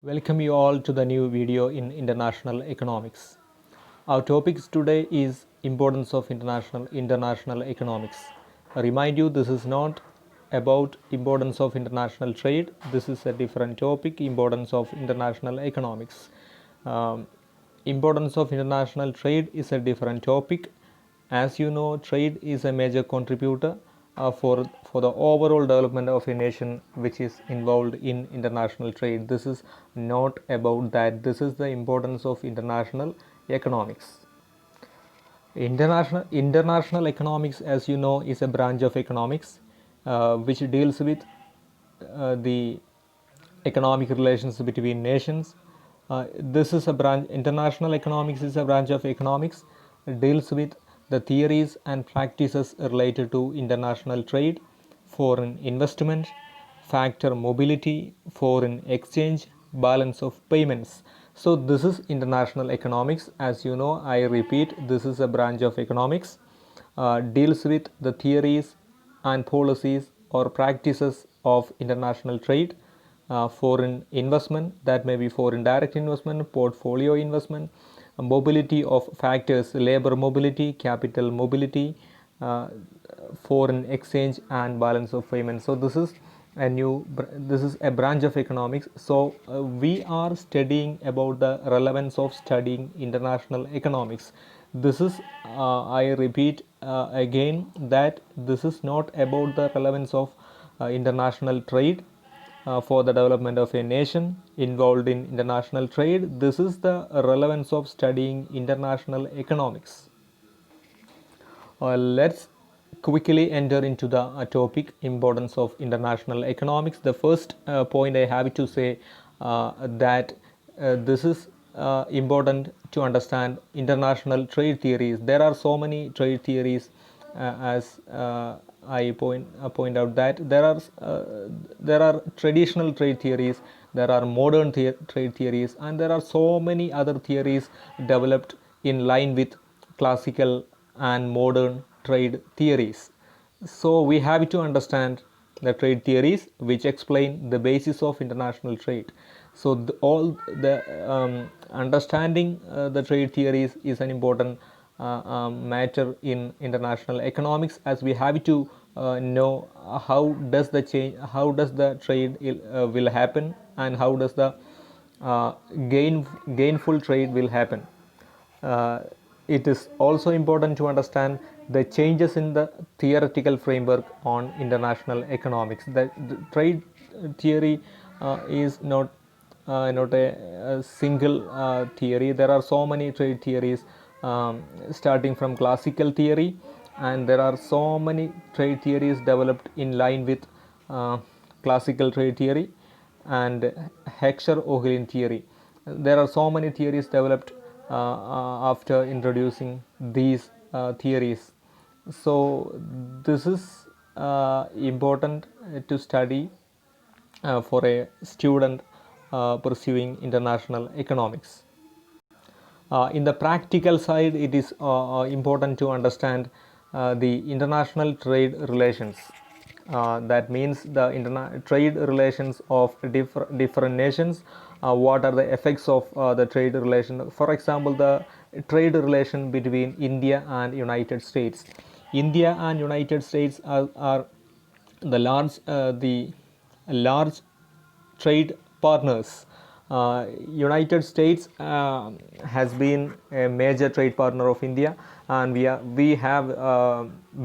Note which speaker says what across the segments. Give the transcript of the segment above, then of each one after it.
Speaker 1: Welcome you all to the new video in international economics. Our topic today is importance of international economics. I remind you, this is not about importance of international trade. This is a different topic, importance of international economics. Importance of international trade is a different topic. As you know, trade is a major contributor for the overall development of a nation which is involved in international trade. This is not about that. This is the importance of international economics. International economics, as you know, is a branch of economics which deals with the economic relations between nations. This is a branch. International economics is a branch of economics. It deals with the theories and practices related to international trade, foreign investment, factor mobility, foreign exchange, balance of payments. So this is international economics. As you know, I repeat, this is a branch of economics, deals with the theories and policies or practices of international trade, foreign investment, that may be foreign direct investment, portfolio investment, mobility of factors, labor mobility, capital mobility, foreign exchange, and balance of payment. So this is a branch of economics. So we are studying about the relevance of studying international economics. This is I repeat again that this is not about the relevance of international trade for the development of a nation involved in international trade. This is the relevance of studying international economics. Let's quickly enter into the topic, importance of international economics. The first point I have to say that this is important to understand international trade theories. There are so many trade theories, as I point out that there are traditional trade theories, there are modern trade theories, and there are so many other theories developed in line with classical and modern trade theories. So we have to understand the trade theories which explain the basis of international trade. So all the understanding the trade theories is an important matter in international economics, as we have to know how does the trade will happen, and how does the gainful trade will happen. It is also important to understand the changes in the theoretical framework on international economics. The trade theory is not a single theory. There are so many trade theories, starting from classical theory, and there are so many trade theories developed in line with classical trade theory and Heckscher-Ohlin theory. There are so many theories developed after introducing these theories. So this is important to study for a student pursuing international economics. In the practical side, it is important to understand the international trade relations. That means the trade relations of different nations. What are the effects of the trade relation? For example, the trade relation between India and United States. India and United States are the large trade partners. United States has been a major trade partner of India, and we have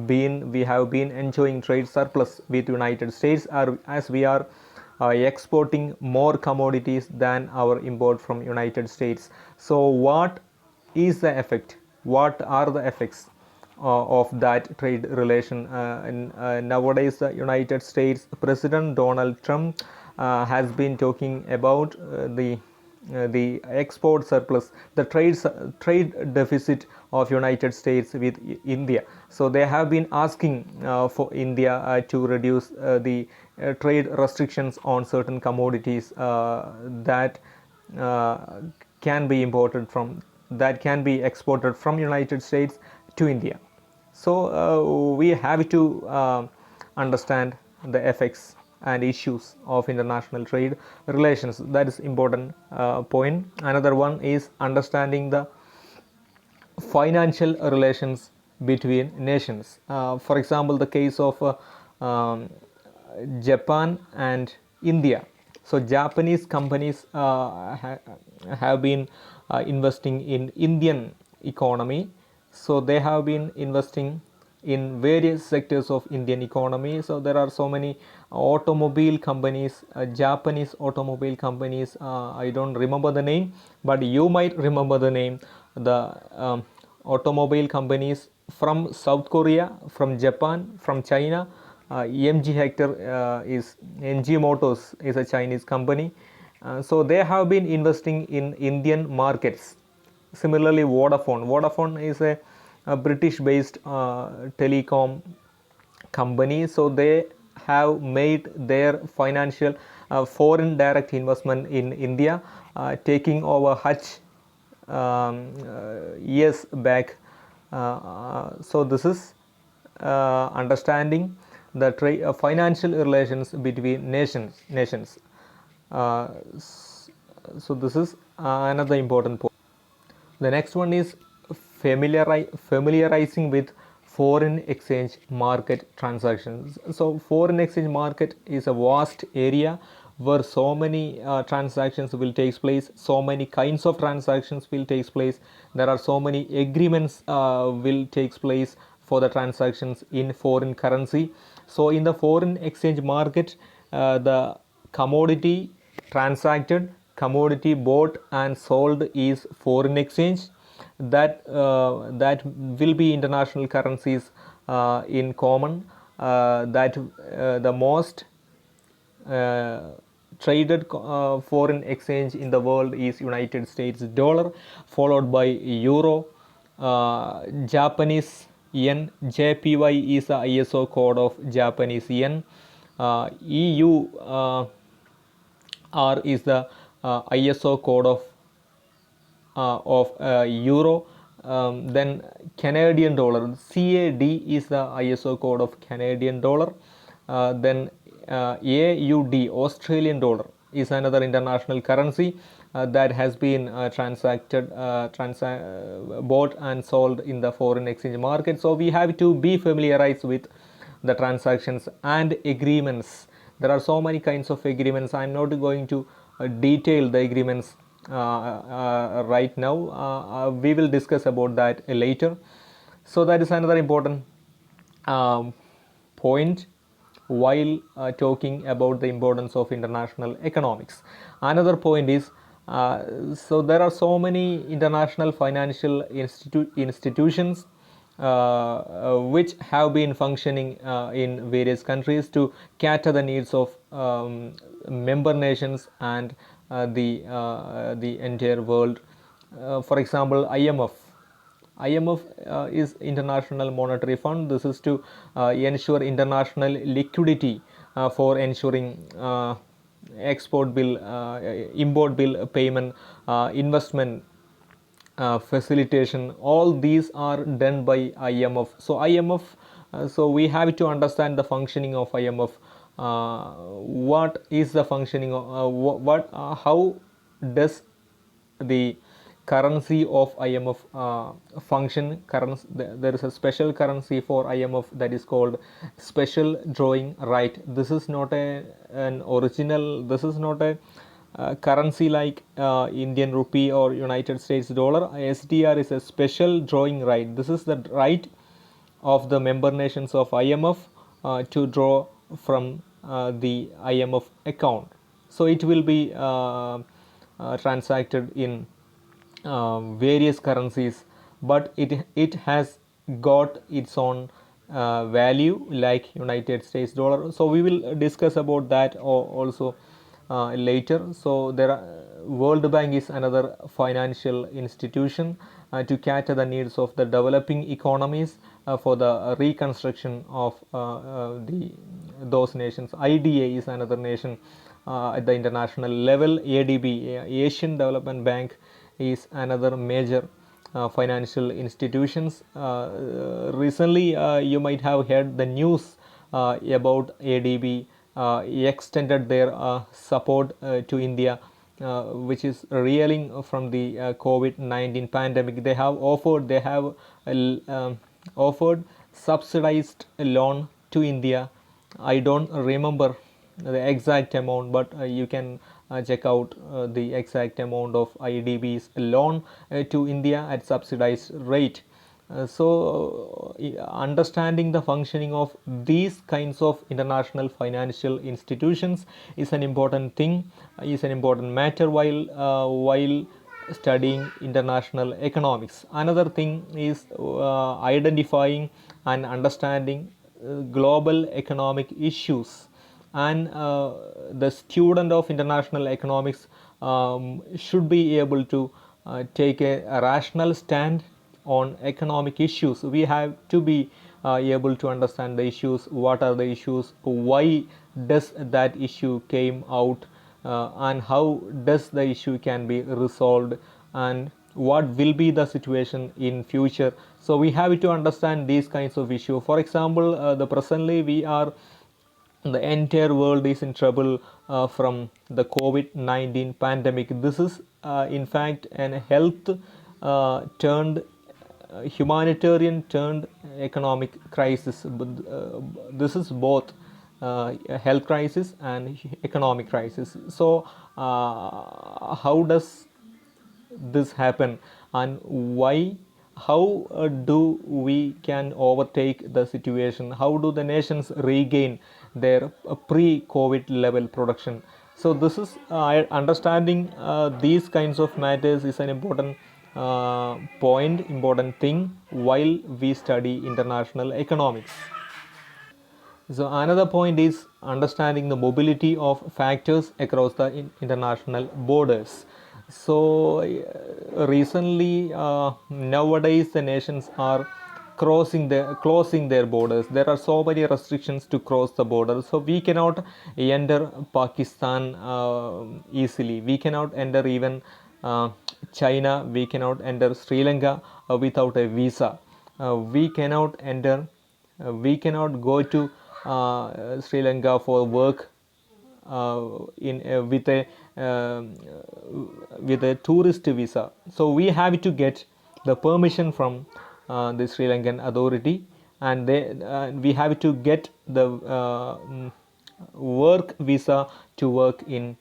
Speaker 1: been enjoying trade surplus with United States, as we are exporting more commodities than our import from United States. So what is the effect? What are the effects of that trade relation? Nowadays, the United States President Donald Trump has been talking about the export surplus, the trade deficit of United States with India. So they have been asking for India to reduce the trade restrictions on certain commodities that can be imported from that can be exported from United States to India. So we have to understand the effects and issues of international trade relations. That is important point. Another one is understanding the financial relations between nations. For example, the case of Japan and India. So Japanese companies have been investing in Indian economy. So they have been investing in various sectors of Indian economy. So there are so many automobile companies, Japanese automobile companies. I don't remember the name, but you might remember the name. The automobile companies from South Korea, from Japan, from China. MG Hector is NG Motors is a Chinese company. So they have been investing in Indian markets. Similarly, Vodafone is a British-based telecom company. So they have made their financial foreign direct investment in India, taking over Hutch years back. So this is understanding the financial relations between nations. So this is another important point. The next one is familiarizing with foreign exchange market transactions. So foreign exchange market is a vast area where so many transactions will take place, so many kinds of transactions will take place. There are so many agreements will take place for the transactions in foreign currency. So in the foreign exchange market, the commodity transacted, commodity bought and sold is foreign exchange. That will be international currencies in common. That the most traded foreign exchange in the world is United States dollar, followed by euro, Japanese yen. JPY is the ISO code of Japanese yen. EU R is the ISO code of euro. Then Canadian dollar, CAD is the ISO code of Canadian dollar. Then AUD, Australian dollar, is another international currency that has been transacted, bought and sold in the foreign exchange market. So we have to be familiarized with the transactions and agreements. There are so many kinds of agreements. I am not going to detail the agreements right now. We will discuss about that later. So that is another important point while talking about the importance of international economics. Another point is, so there are so many international financial institutions which have been functioning in various countries to cater the needs of member nations and the entire world. For example, IMF is International Monetary Fund. This is to ensure international liquidity for ensuring export bill, import bill payment, investment facilitation. All these are done by IMF. So IMF, so we have to understand the functioning of IMF. What is the functioning of how does the currency of IMF function? There is a special currency for IMF that is called special drawing right. This is not an original, this is not a currency like Indian rupee or United States dollar. SDR is a special drawing right. This is the right of the member nations of IMF to draw from the IMF account. So it will be transacted in various currencies, but it has got its own value like United States dollar. So we will discuss about that also later. So there are World Bank is another financial institution to cater the needs of the developing economies for the reconstruction of those nations. IDA is another nation at the international level. ADB, Asian Development Bank, is another major financial institutions. Recently you might have heard the news about ADB extended their support to India, which is reeling from the COVID-19 pandemic. They have offered subsidized loan to India. I don't remember the exact amount, but you can check out the exact amount of IDB's loan to India at subsidized rate. Understanding the functioning of these kinds of international financial institutions is an important thing, is an important matter while studying international economics. Another thing is identifying and understanding global economic issues, and the student of international economics should be able to take a rational stand on economic issues. We have to be able to understand the issues, what are the issues, why does that issue came out, and how does the issue can be resolved, and what will be the situation in future. So we have to understand these kinds of issues. For example, the presently the entire world is in trouble from the COVID-19 pandemic. This is in fact an health turned humanitarian turned economic crisis. This is both health crisis and economic crisis. So how does this happen, and why, how do we can overtake the situation, how do the nations regain their pre-COVID level production? So this is understanding these kinds of matters is an important important thing while we study international economics. So another point is understanding the mobility of factors across the international borders. So recently, nowadays the nations are closing their borders. There are so many restrictions to cross the border. So we cannot enter Pakistan easily. We cannot enter even China. We cannot enter Sri Lanka without a visa. We cannot enter. We cannot go to Sri Lanka for work in with a tourist visa. So we have to get the permission from the Sri Lankan authority, and we have to get the work visa to work in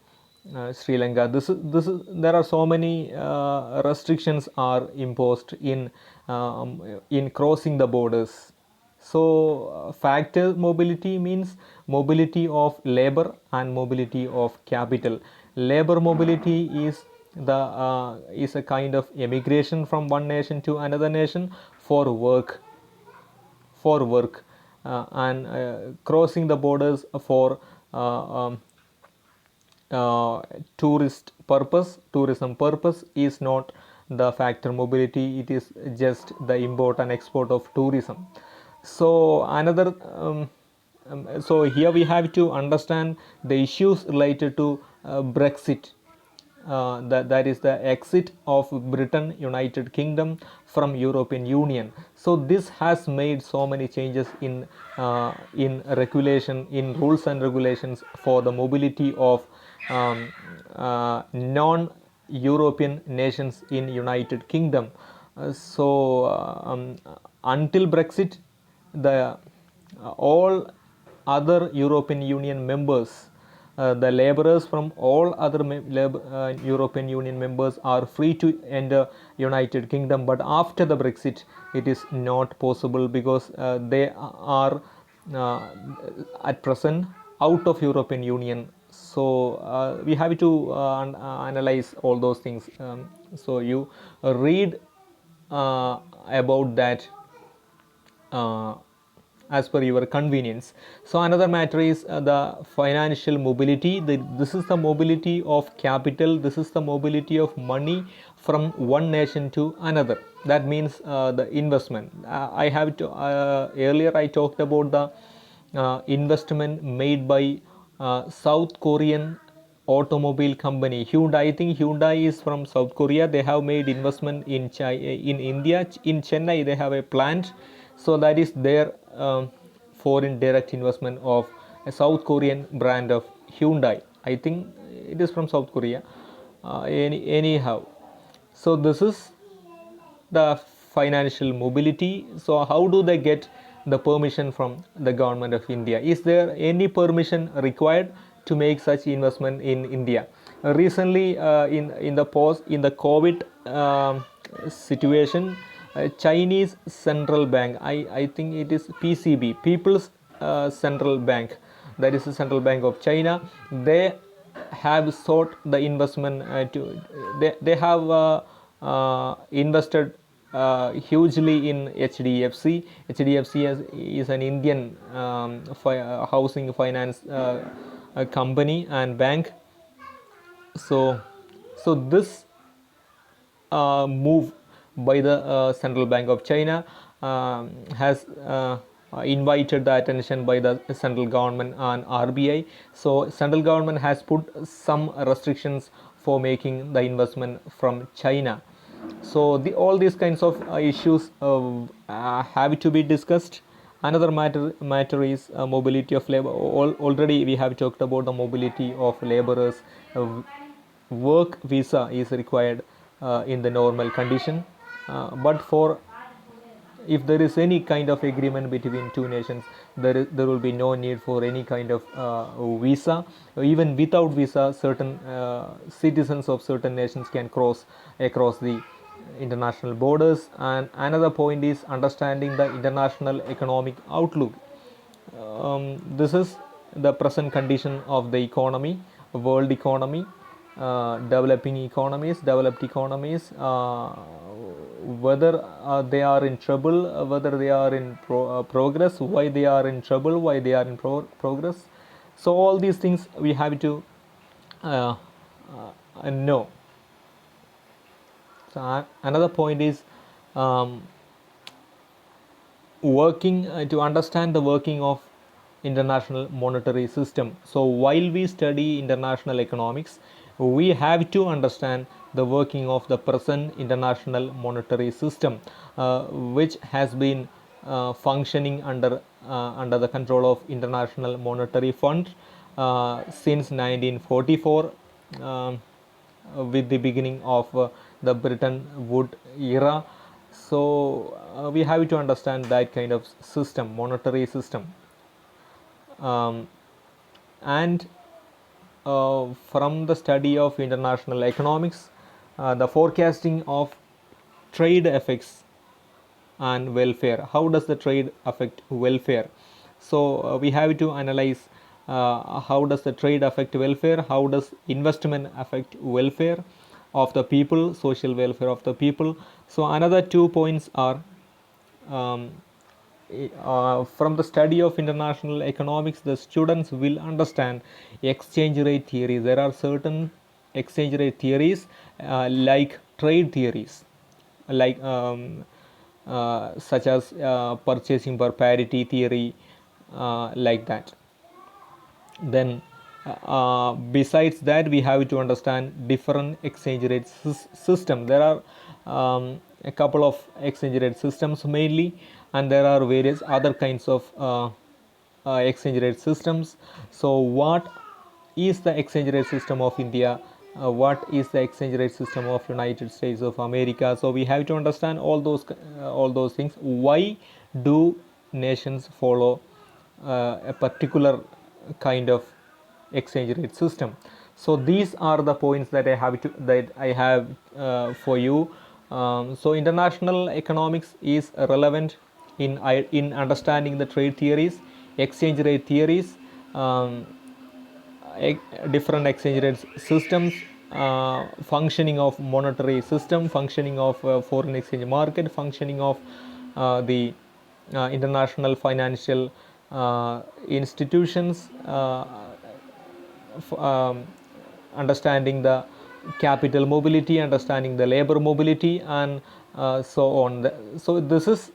Speaker 1: Sri Lanka. There are so many restrictions are imposed in crossing the borders. So factor mobility means mobility of labor and mobility of capital. Labor mobility is a kind of emigration from one nation to another nation for work, and crossing the borders for tourism purpose is not the factor mobility. It is just the import and export of tourism. So so here we have to understand the issues related to Brexit. That is the exit of Britain, United Kingdom from European Union. So this has made so many changes in regulation, in rules and regulations for the mobility of non-European nations in United Kingdom. Until Brexit, the all other European Union members, the laborers from all other European Union members are free to enter United Kingdom. But after the Brexit, it is not possible, because they are at present out of European Union. So we have to analyze all those things. So you read about that as per your convenience. So another matter is the financial mobility. This is the mobility of capital. This is the mobility of money from one nation to another. That means the investment. I have to earlier I talked about the investment made by South Korean automobile company Hyundai. I think Hyundai is from South Korea. They have made investment in India, in Chennai. They have a plant. So that is their foreign direct investment of a South Korean brand of Hyundai. I think it is from South Korea. Anyhow, so this is the financial mobility. So how do they get the permission from the government of India? Is there any permission required to make such investment in India? Recently, in the COVID situation, Chinese Central Bank, I think it is PCB, People's Central Bank, that is the Central Bank of China, they have sought the investment they have invested hugely in HDFC. HDFC is an Indian housing finance company and bank. So this move by the Central Bank of China has invited the attention by the central government and RBI. So central government has put some restrictions for making the investment from China. So all these kinds of issues have to be discussed. Another matter is mobility of labor. Already we have talked about the mobility of laborers. Work visa is required in the normal condition, but for if there is any kind of agreement between two nations, there will be no need for any kind of visa. Even without visa, certain citizens of certain nations can cross across the international borders. And another point is understanding the international economic outlook. This is the present condition of the economy, world economy, developing economies, developed economies, whether they are in trouble, whether they are in progress, why they are in trouble, why they are in progress. So all these things we have to know. So another point is working to understand the working of international monetary system. So while we study international economics, we have to understand the working of the present international monetary system, which has been functioning under the control of International Monetary Fund since 1944, with the beginning of the Bretton Woods era. So we have to understand that kind of system, monetary system. And from the study of international economics, the forecasting of trade effects and welfare. How does the trade affect welfare? So we have to analyze how does the trade affect welfare, how does investment affect welfare of the people, social welfare of the people. So another 2 points are from the study of international economics, the students will understand exchange rate theory. There are certain exchange rate theories like trade theories, like such as purchasing per parity theory, like that. Then besides that, we have to understand different exchange rate system. There are a couple of exchange rate systems mainly, and there are various other kinds of exchange rate systems. So what is the exchange rate system of India? What is the exchange rate system of United States of America? So we have to understand all those things. Why do nations follow a particular kind of exchange rate system? So these are the points that I have for you. So international economics is relevant in understanding the trade theories, exchange rate theories, different exchange rate systems, functioning of monetary system, functioning of foreign exchange market, functioning of the international financial institutions, understanding the capital mobility, understanding the labor mobility, and so on. So this is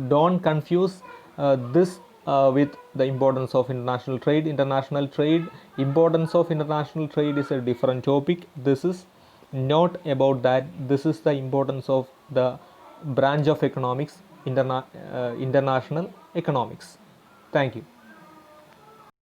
Speaker 1: don't confuse this with the importance of international trade. Importance of international trade is a different topic. This is not about that. This is the importance of the branch of economics, international economics. Thank you.